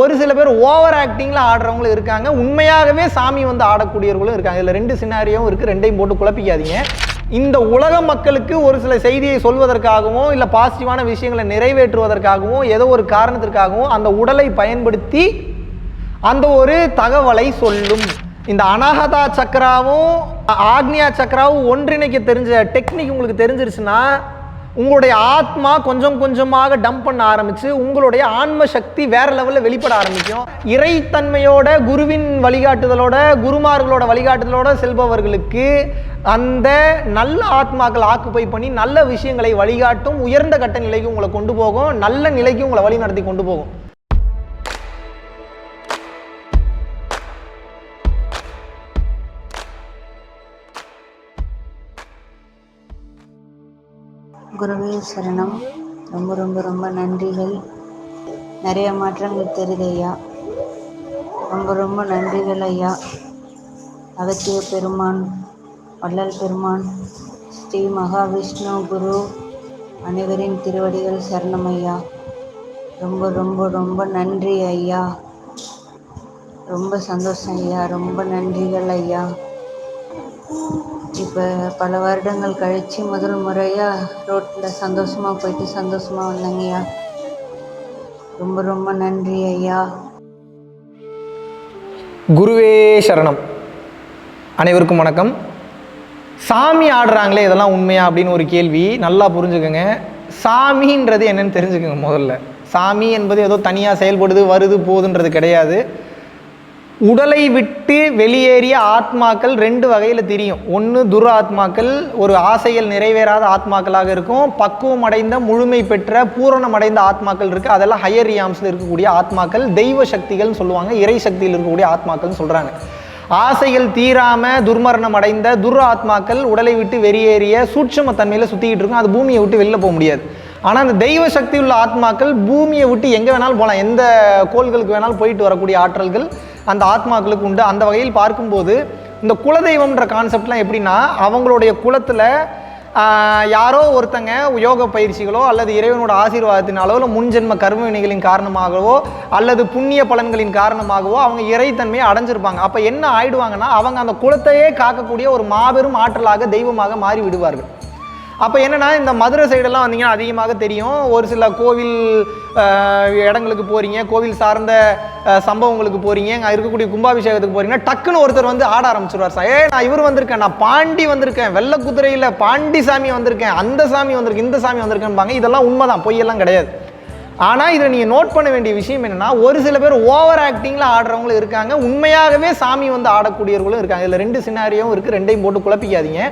ஒரு சில பேர் ஓவர் ஆக்டிங்ல ஆடுறவங்களும் இருக்காங்க, உண்மையாகவே சாமி வந்து ஆடக்கூடியவர்களும் இருக்காங்க. இதுல ரெண்டு சினாரியும் இருக்கு, ரெண்டையும் போட்டு குழப்பிக்காதீங்க. இந்த உலக மக்களுக்கு ஒரு சில செய்தியை சொல்வதற்காகவும் இல்ல பாசிட்டிவான விஷயங்களை நிறைவேற்றுவதற்காகவும் ஏதோ ஒரு காரணத்திற்காகவும் அந்த உடலை பயன்படுத்தி அந்த ஒரு தகவலை சொல்லும். இந்த அனாகதா சக்கராவும் ஆக்னியா சக்கராவும் ஒன்றிணைக்க தெரிஞ்ச டெக்னிக் உங்களுக்கு தெரிஞ்சிருச்சுன்னா உங்களுடைய ஆத்மா கொஞ்சம் கொஞ்சமாக டம்ப் பண்ண ஆரம்பிச்சு உங்களுடைய ஆன்ம சக்தி வேற லெவலில் வெளிப்பட ஆரம்பிக்கும். இறைத்தன்மையோட குருவின் வழிகாட்டுதலோட குருமார்களோட வழிகாட்டுதலோட செல்பவர்களுக்கு அந்த நல்ல ஆத்மாக்கள் ஆக்குப்பை பண்ணி நல்ல விஷயங்களை வழிகாட்டும், உயர்ந்த கட்ட நிலைக்கு உங்களை கொண்டு போகும், நல்ல நிலைக்கு உங்களை வழி நடத்தி கொண்டு போகும். குருவே சரணம். ரொம்ப ரொம்ப ரொம்ப நன்றிகள். நிறைய மாற்றங்கள் தெரியுது ஐயா. ரொம்ப ரொம்ப நன்றிகள் ஐயா. அகத்திய பெருமான், வள்ளல் பெருமான், ஸ்ரீ மகாவிஷ்ணு குரு அனைவரின் திருவடிகள் சரணம் ஐயா. ரொம்ப ரொம்ப ரொம்ப நன்றி ஐயா. ரொம்ப சந்தோஷம் ஐயா. ரொம்ப நன்றிகள் ஐயா. இப்போ பல வருடங்கள் கழித்து முதல் முறையாக ரோட்டில் சந்தோஷமாக போயிட்டு சந்தோஷமாக வந்தேங்கய்யா. ரொம்ப ரொம்ப நன்றி ஐயா. குருவே சரணம். அனைவருக்கும் வணக்கம். சாமி ஆடுறாங்களே இதெல்லாம் உண்மையா அப்படின்னு ஒரு கேள்வி. நல்லா புரிஞ்சுக்கோங்க. சாமின்றது என்னன்னு தெரிஞ்சுக்கோங்க. முதல்ல சாமி என்பது ஏதோ தனியாக செயல்படுது வருது போகுதுன்றது கிடையாது. உடலை விட்டு வெளியேறிய ஆத்மாக்கள் ரெண்டு வகையில் தெரியும். ஒன்று துர ஆத்மாக்கள், ஒரு ஆசைகள் நிறைவேறாத ஆத்மாக்களாக இருக்கும். பக்குவம் அடைந்த முழுமை பெற்ற பூரணம் அடைந்த ஆத்மாக்கள் இருக்குது. அதெல்லாம் ஹையர் ரியாம்ஸில் இருக்கக்கூடிய ஆத்மாக்கள், தெய்வ சக்திகள்னு சொல்லுவாங்க, இறை சக்தியில் இருக்கக்கூடிய ஆத்மாக்கள்னு சொல்கிறாங்க. ஆசைகள் தீராமல் துர்மரணம் அடைந்த துர ஆத்மாக்கள் உடலை விட்டு வெளியேறிய சூட்சம தன்மையில் சுற்றிக்கிட்டு இருக்கும். அது பூமியை விட்டு வெளில போக முடியாது. ஆனால் அந்த தெய்வ சக்தி உள்ள ஆத்மாக்கள் பூமியை விட்டு எங்கே வேணாலும் போகலாம், எந்த கோள்களுக்கு வேணாலும் போயிட்டு வரக்கூடிய ஆற்றல்கள் அந்த ஆத்மாக்களுக்கு உண்டு. அந்த வகையில் பார்க்கும்போது இந்த குலதெய்வம்ன்ற கான்செப்ட்லாம் எப்படின்னா, அவங்களுடைய குலத்தில் யாரோ ஒருத்தங்க யோக பயிற்சிகளோ அல்லது இறைவனோட ஆசீர்வாதத்தினாலோ இல்லை முன்ஜென்ம கர்ம வினைகளின் காரணமாகவோ அல்லது புண்ணிய பலன்களின் காரணமாகவோ அவங்க இறைத்தன்மையை அடைஞ்சிருப்பாங்க. அப்போ என்ன ஆயிடுவாங்கன்னா, அவங்க அந்த குலத்தையே காக்கக்கூடிய ஒரு மாபெரும் ஆற்றலாக தெய்வமாக மாறி விடுவார்கள். அப்போ என்னென்னா, இந்த மதுரை சைடெல்லாம் வந்தீங்கன்னா அதிகமாக தெரியும். ஒரு சில கோவில் இடங்களுக்கு போகிறீங்க, கோவில் சார்ந்த சம்பவங்களுக்கு போகிறீங்க, அங்கே இருக்கக்கூடிய கும்பாபிஷேகத்துக்கு போகிறீங்கன்னா டக்குன்னு ஒருத்தர் வந்து ஆட ஆரம்பிச்சிருவார். சார் நான் இவர் வந்திருக்கேன், நான் பாண்டி வந்திருக்கேன், வெள்ளை குதிரையில் பாண்டி சாமி வந்திருக்கேன், அந்த சாமி வந்திருக்கேன், இந்த சாமி வந்திருக்கேன்பாங்க. இதெல்லாம் உண்மைதான், பொய்யெல்லாம் கிடையாது. ஆனால் இதில் நீங்கள் நோட் பண்ண வேண்டிய விஷயம் என்னென்னா, ஒரு சில பேர் ஓவர் ஆக்டிங்கில் ஆடுறவங்களும் இருக்காங்க, உண்மையாகவே சாமி வந்து ஆடக்கூடியவர்களும் இருக்காங்க. இதில் ரெண்டு சினாரியும் இருக்குது, ரெண்டையும் போட்டு குழப்பிக்காதீங்க.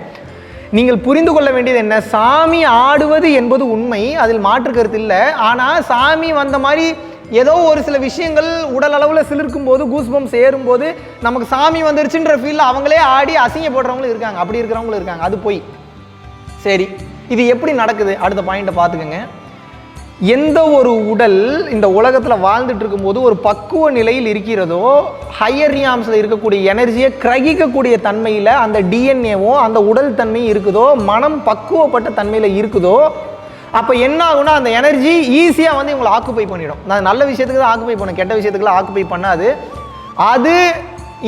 நீங்கள் புரிந்து கொள்ள வேண்டியது என்ன, சாமி ஆடுவது என்பது உண்மை, அதில் மாற்று கருத்து இல்லை. ஆனால் சாமி வந்த மாதிரி ஏதோ ஒரு சில விஷயங்கள் உடல் அளவில் சிலிர்க்கும் போது கூஸ்பம்ஸ் ஏறும்போது நமக்கு சாமி வந்துருச்சுன்ற ஃபீல் அவங்களே ஆடி அசிங்கப்படுறவங்களும் இருக்காங்க, அப்படி இருக்கிறவங்களும் இருக்காங்க. அது போய் சரி, இது எப்படி நடக்குது அடுத்த பாயிண்ட்டை பார்த்துக்கோங்க. எந்த ஒரு உடல் இந்த உலகத்தில் வாழ்ந்துட்டு இருக்கும்போது ஒரு பக்குவ நிலையில் இருக்கிறதோ, ஹையர் ரியாம்ஸில் இருக்கக்கூடிய எனர்ஜியை கிரகிக்கக்கூடிய தன்மையில் அந்த டிஎன்ஏவும் அந்த உடல் தன்மையும் இருக்குதோ, மனம் பக்குவப்பட்ட தன்மையில் இருக்குதோ, அப்போ என்ன ஆகுனா அந்த எனர்ஜி ஈஸியாக வந்து இவங்களை ஆக்குப்பை பண்ணிடும். நான் நல்ல விஷயத்துக்கு தான் ஆக்குப்பை பண்ணேன், கெட்ட விஷயத்துக்குலாம் ஆக்குப்பை பண்ணாது. அது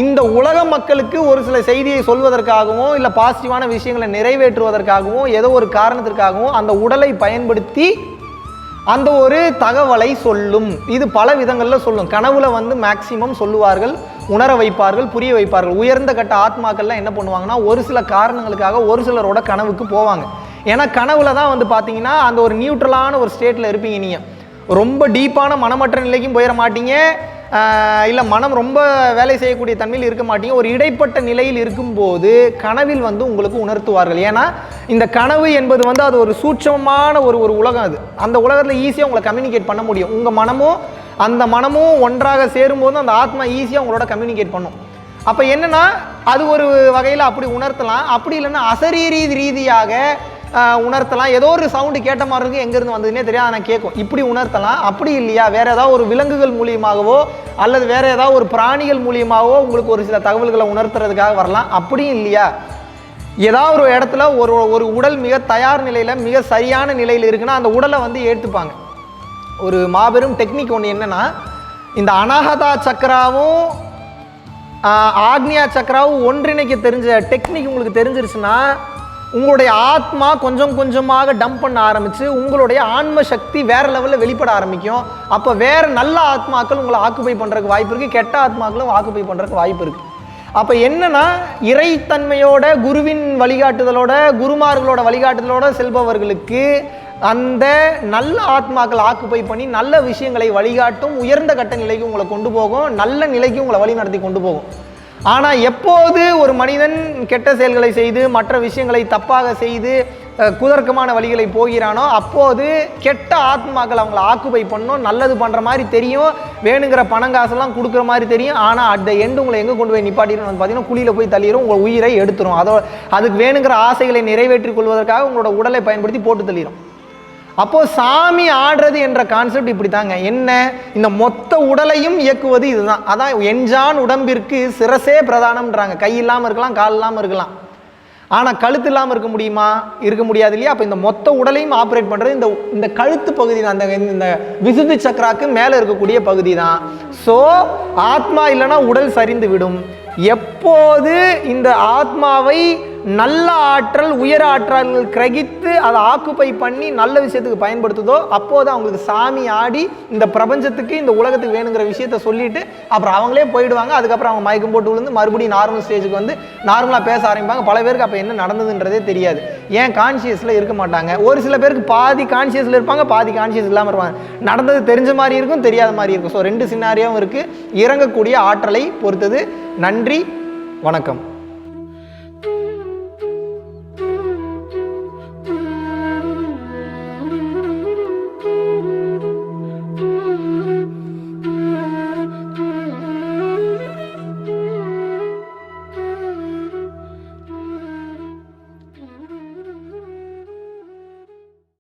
இந்த உலக மக்களுக்கு ஒரு சில செய்தியை சொல்வதற்காகவும் இல்லை பாசிட்டிவான விஷயங்களை நிறைவேற்றுவதற்காகவும் ஏதோ ஒரு காரணத்திற்காகவும் அந்த உடலை பயன்படுத்தி அந்த ஒரு தகவலை சொல்லும். இது பல விதங்களில் சொல்லும். கனவுல வந்து மேக்சிமம் சொல்லுவார்கள், உணர வைப்பார்கள், புரிய வைப்பார்கள். உயர்ந்த கட்ட ஆத்மாக்கள்லாம் என்ன பண்ணுவாங்கன்னா, ஒரு சில காரணங்களுக்காக ஒரு சிலரோட கனவுக்கு போவாங்க. ஏன்னா கனவுல தான் வந்து பார்த்தீங்கன்னா அந்த ஒரு நியூட்ரலான ஒரு ஸ்டேட்டில் இருப்பீங்க. நீங்கள் ரொம்ப டீப்பான மனமற்ற நிலைக்கும் போயிட மாட்டீங்க, இல்லை மனம் ரொம்ப வேலை செய்யக்கூடிய தன்மையில் இருக்க மாட்டீங்க. ஒரு இடைப்பட்ட நிலையில் இருக்கும்போது கனவில் வந்து உங்களுக்கு உணர்த்துவார்கள். ஏன்னா இந்த கனவு என்பது வந்து அது ஒரு சூட்சமான ஒரு உலகம். அது அந்த உலகத்தில் ஈஸியாக உங்களை கம்யூனிகேட் பண்ண முடியும். உங்கள் மனமும் அந்த மனமும் ஒன்றாக சேரும்போது அந்த ஆத்மா ஈஸியாக உங்களோட கம்யூனிகேட் பண்ணும். அப்போ என்னென்னா, அது ஒரு வகையில் அப்படி உணர்த்தலாம். அப்படி இல்லைன்னா அசரீரி ரீதியாக உணர்த்தலாம். ஏதோ ஒரு சவுண்டு கேட்ட மாதிரி இருக்குது, எங்கேருந்து வந்ததுன்னே தெரியாது, நான் கேட்கும், இப்படி உணர்த்தலாம். அப்படி இல்லையா, வேறு ஏதாவது ஒரு விலங்குகள் மூலியமாகவோ அல்லது வேறு ஏதாவது ஒரு பிராணிகள் மூலியமாகவோ உங்களுக்கு ஒரு சில தகவல்களை உணர்த்துறதுக்காக வரலாம். அப்படியும் இல்லையா, ஏதாவது ஒரு இடத்துல ஒரு உடல் மிக தயார் நிலையில் மிக சரியான நிலையில் இருக்குன்னா அந்த உடலை வந்து ஏற்றுப்பாங்க. ஒரு மாபெரும் டெக்னிக் ஒன்று என்னென்னா, இந்த அனாஹதா சக்கராவும் ஆக்னியா சக்கராவும் ஒன்றிணைக்க தெரிஞ்ச டெக்னிக் உங்களுக்கு தெரிஞ்சிருச்சுன்னா உங்களுடைய ஆத்மா கொஞ்சம் கொஞ்சமாக டம்ப் பண்ண ஆரம்பித்து உங்களுடைய ஆன்ம சக்தி வேறு லெவலில் வெளிப்பட ஆரம்பிக்கும். அப்போ வேறு நல்ல ஆத்மாக்கள் உங்களை ஆக்குபை பண்ணுறதுக்கு வாய்ப்பு இருக்குது, கெட்ட ஆத்மாக்களும் ஆக்குபை பண்ணுறதுக்கு வாய்ப்பு இருக்குது. அப்போ என்னன்னா இறைத்தன்மையோட குருவின் வழிகாட்டுதலோட குருமார்களோட வழிகாட்டுதலோட செல்பவர்களுக்கு அந்த நல்ல ஆத்மாக்கள் ஆக்குப்பை பண்ணி நல்ல விஷயங்களை வழிகாட்டும், உயர்ந்த கட்ட நிலைக்கு உங்களை கொண்டு போகும், நல்ல நிலைக்கு உங்களை வழி நடத்தி கொண்டு போகும். ஆனால் எப்போது ஒரு மனிதன் கெட்ட செயல்களை செய்து மற்ற விஷயங்களை தப்பாக செய்து குதர்க்கமான வழிகளை போகிறானோ அப்போது கெட்ட ஆத்மாக்கள் அவங்கள ஆக்குப்பை பண்ணணும், நல்லது பண்ணுற மாதிரி தெரியும், வேணுங்கிற பணங்காசெல்லாம் கொடுக்குற மாதிரி தெரியும். ஆனால் அட் த எண்டு உங்களை எங்கே கொண்டு போய் நிப்பாட்டிடும் பார்த்தீங்கன்னா குழியில் போய் தள்ளிடும், உங்கள் உயிரை எடுத்துரும். அதுக்கு வேணுங்கிற ஆசைகளை நிறைவேற்றிக் கொள்வதற்காக உங்களோட உடலை பயன்படுத்தி போட்டு தள்ளிடும். அப்போது சாமி ஆடுறது என்ற கான்செப்ட் இப்படி தாங்க. என்ன, இந்த மொத்த உடலையும் இயக்குவது இதுதான். அதான் எஞ்சான் உடம்பிற்கு சிரசே பிரதானம்ன்றாங்க. கை இல்லாமல் இருக்கலாம், கால் இல்லாமல் இருக்கலாம், ஆனால் கழுத்து இல்லாமல் இருக்க முடியுமா? இருக்க முடியாது இல்லையா? அப்போ இந்த மொத்த உடலையும் ஆப்ரேட் பண்ணுறது இந்த கழுத்து பகுதி தான், இந்த விசுத்தி சக்கராக்கு மேலே இருக்கக்கூடிய பகுதி தான். ஸோ ஆத்மா இல்லைன்னா உடல் சரிந்து விடும். எப்போது இந்த ஆத்மாவை நல்ல ஆற்றல் உயர் ஆற்றல்கள் கிரகித்து அதை ஆக்குப்பை பண்ணி நல்ல விஷயத்துக்கு பயன்படுத்துதோ அப்போது அவங்களுக்கு சாமி ஆடி இந்த பிரபஞ்சத்துக்கு இந்த உலகத்துக்கு வேணுங்கிற விஷயத்த சொல்லிட்டு அப்புறம் அவங்களே போயிடுவாங்க. அதுக்கப்புறம் அவங்க மயக்கம் போட்டு விழுந்து மறுபடியும் நார்மல் ஸ்டேஜுக்கு வந்து நார்மலாக பேச ஆரம்பிப்பாங்க. பல பேருக்கு அப்போ என்ன நடந்ததுன்றதே தெரியாது. ஏன் கான்சியஸில் இருக்க மாட்டாங்க. ஒரு சில பேருக்கு பாதி கான்சியஸில் இருப்பாங்க, பாதி கான்சியஸ் இல்லாமல் இருப்பாங்க. நடந்தது தெரிஞ்ச மாதிரி இருக்கும், தெரியாத மாதிரி இருக்கும். ஸோ 2 சினாரியாவும் இருக்குது. இறங்கக்கூடிய ஆற்றலை பொறுத்தது. நன்றி, வணக்கம்.